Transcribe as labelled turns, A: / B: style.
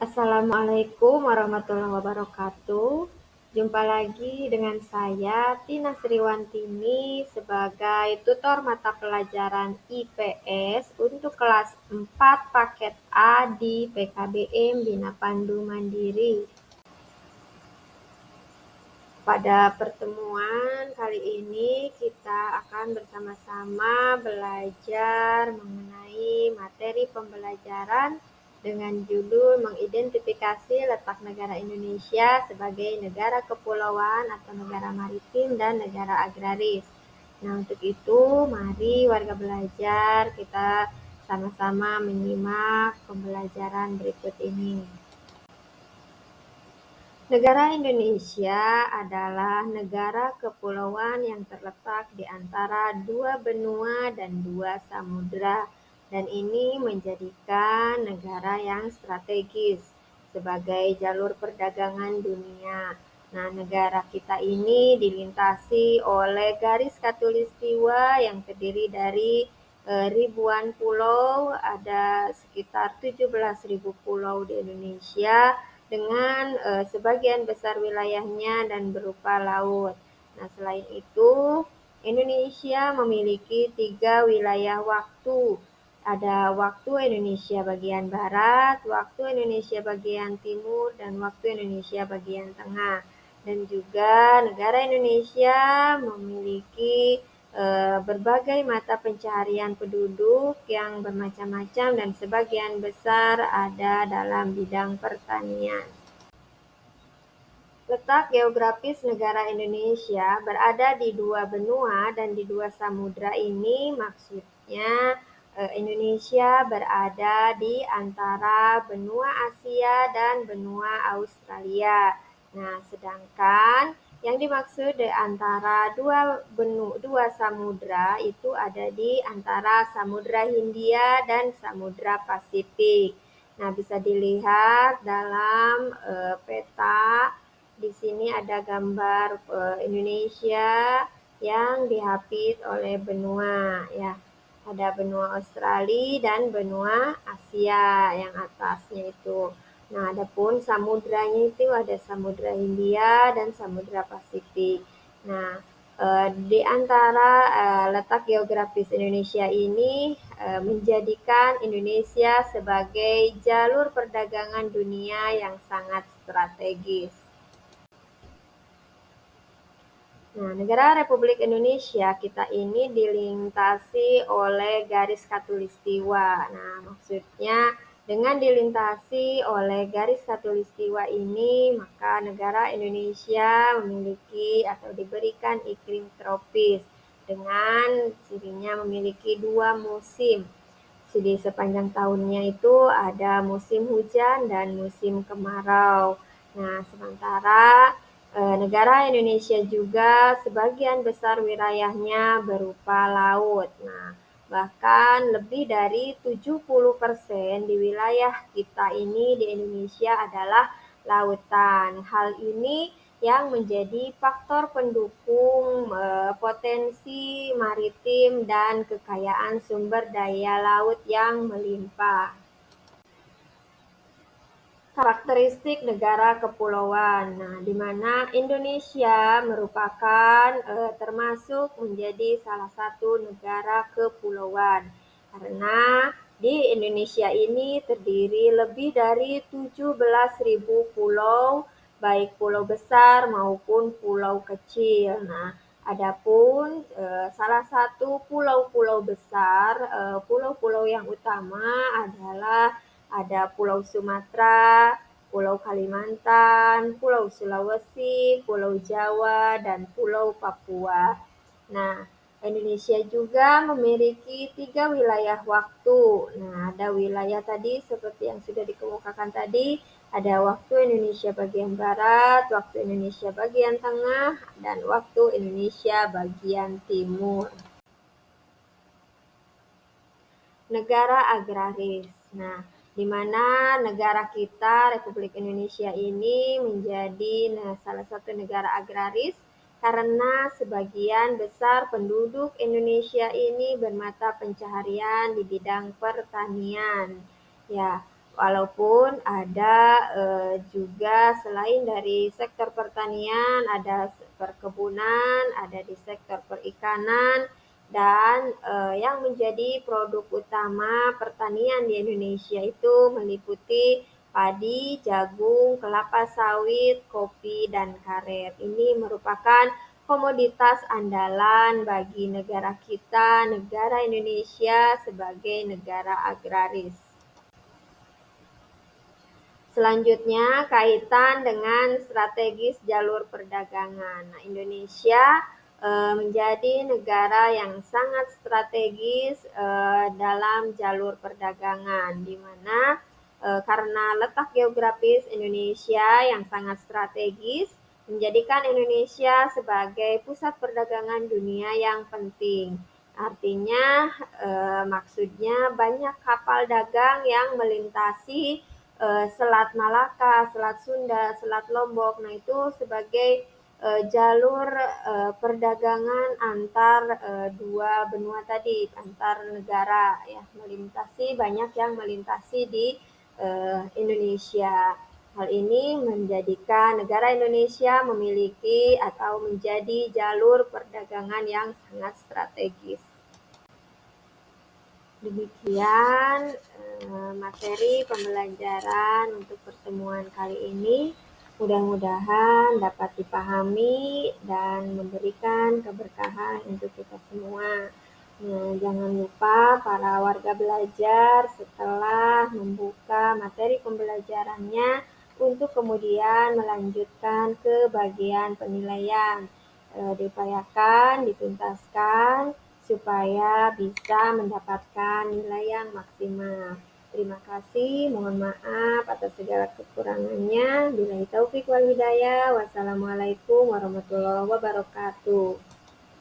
A: Assalamualaikum warahmatullahi wabarakatuh. Jumpa lagi dengan saya, Tina Sriwantini, sebagai tutor mata pelajaran IPS untuk kelas 4 paket A di PKBM Bina Pandu Mandiri. Pada pertemuan kali ini kita akan bersama-sama belajar mengenai materi pembelajaran dengan judul mengidentifikasi letak negara Indonesia sebagai negara kepulauan atau negara maritim dan negara agraris. Nah, untuk itu mari warga belajar kita sama-sama menyimak pembelajaran berikut ini. Negara Indonesia adalah negara kepulauan yang terletak di antara dua benua dan dua samudra, dan ini menjadikan negara yang strategis sebagai jalur perdagangan dunia. Nah, negara kita ini dilintasi oleh garis khatulistiwa yang terdiri dari ribuan pulau, ada sekitar 17.000 pulau di Indonesia, dengan sebagian besar wilayahnya dan berupa laut. Nah, selain itu, Indonesia memiliki 3 wilayah waktu. Ada waktu Indonesia bagian barat, waktu Indonesia bagian timur, dan waktu Indonesia bagian tengah. Dan juga negara Indonesia memiliki berbagai mata pencaharian penduduk yang bermacam-macam dan sebagian besar ada dalam bidang pertanian. Letak geografis negara Indonesia berada di dua benua dan di dua samudra ini maksudnya Indonesia berada di antara benua Asia dan benua Australia. Nah, sedangkan yang dimaksud di antara dua samudra itu ada di antara Samudra Hindia dan Samudra Pasifik. Nah, bisa dilihat dalam peta. Di sini ada gambar Indonesia yang dihapit oleh benua, ya. Ada benua Australia dan benua Asia yang atasnya itu. Nah, adapun samudranya itu ada Samudra Hindia dan Samudra Pasifik. Nah, di antara letak geografis Indonesia ini menjadikan Indonesia sebagai jalur perdagangan dunia yang sangat strategis. Nah, negara Republik Indonesia kita ini dilintasi oleh garis khatulistiwa. Nah, maksudnya dengan dilintasi oleh garis khatulistiwa ini, maka negara Indonesia memiliki atau diberikan iklim tropis dengan cirinya memiliki 2 musim. Di sepanjang tahunnya itu ada musim hujan dan musim kemarau. Nah, sementara negara Indonesia juga sebagian besar wilayahnya berupa laut. Nah, bahkan lebih dari 70% di wilayah kita ini di Indonesia adalah lautan. Hal ini yang menjadi faktor pendukung potensi maritim dan kekayaan sumber daya laut yang melimpah. Karakteristik negara kepulauan. Nah, di mana Indonesia merupakan termasuk menjadi salah satu negara kepulauan. Karena di Indonesia ini terdiri lebih dari 17.000 pulau, baik pulau besar maupun pulau kecil. Nah, adapun salah satu pulau-pulau besar, pulau-pulau yang utama adalah ada Pulau Sumatera, Pulau Kalimantan, Pulau Sulawesi, Pulau Jawa, dan Pulau Papua. Nah, Indonesia juga memiliki 3 wilayah waktu. Nah, ada wilayah tadi seperti yang sudah dikemukakan tadi, ada waktu Indonesia bagian barat, waktu Indonesia bagian tengah, dan waktu Indonesia bagian timur. Negara agraris. Nah, di mana negara kita, Republik Indonesia ini menjadi salah satu negara agraris karena sebagian besar penduduk Indonesia ini bermata pencaharian di bidang pertanian. Ya, Walaupun ada juga selain dari sektor pertanian, ada perkebunan, ada di sektor perikanan, dan yang menjadi produk utama pertanian di Indonesia itu meliputi padi, jagung, kelapa sawit, kopi, dan karet. Ini merupakan komoditas andalan bagi negara kita, negara Indonesia sebagai negara agraris. Selanjutnya, kaitan dengan strategis jalur perdagangan. Nah, Indonesia menjadi negara yang sangat strategis dalam jalur perdagangan, di mana karena letak geografis Indonesia yang sangat strategis, menjadikan Indonesia sebagai pusat perdagangan dunia yang penting. Artinya, maksudnya banyak kapal dagang yang melintasi Selat Malaka, Selat Sunda, Selat Lombok. Nah, itu sebagai jalur perdagangan antar dua benua tadi, antar negara ya, melintasi banyak yang melintasi di Indonesia. Hal ini menjadikan negara Indonesia memiliki atau menjadi jalur perdagangan yang sangat strategis. Demikian materi pembelajaran untuk pertemuan kali ini. Mudah-mudahan dapat dipahami dan memberikan keberkahan untuk kita semua. Nah, jangan lupa para warga belajar setelah membuka materi pembelajarannya untuk kemudian melanjutkan ke bagian penilaian. Diupayakan, dituntaskan supaya bisa mendapatkan nilai yang maksimal. Terima kasih, mohon maaf atas segala kekurangannya. Billahi taufik wal hidayah. Wassalamualaikum warahmatullahi wabarakatuh.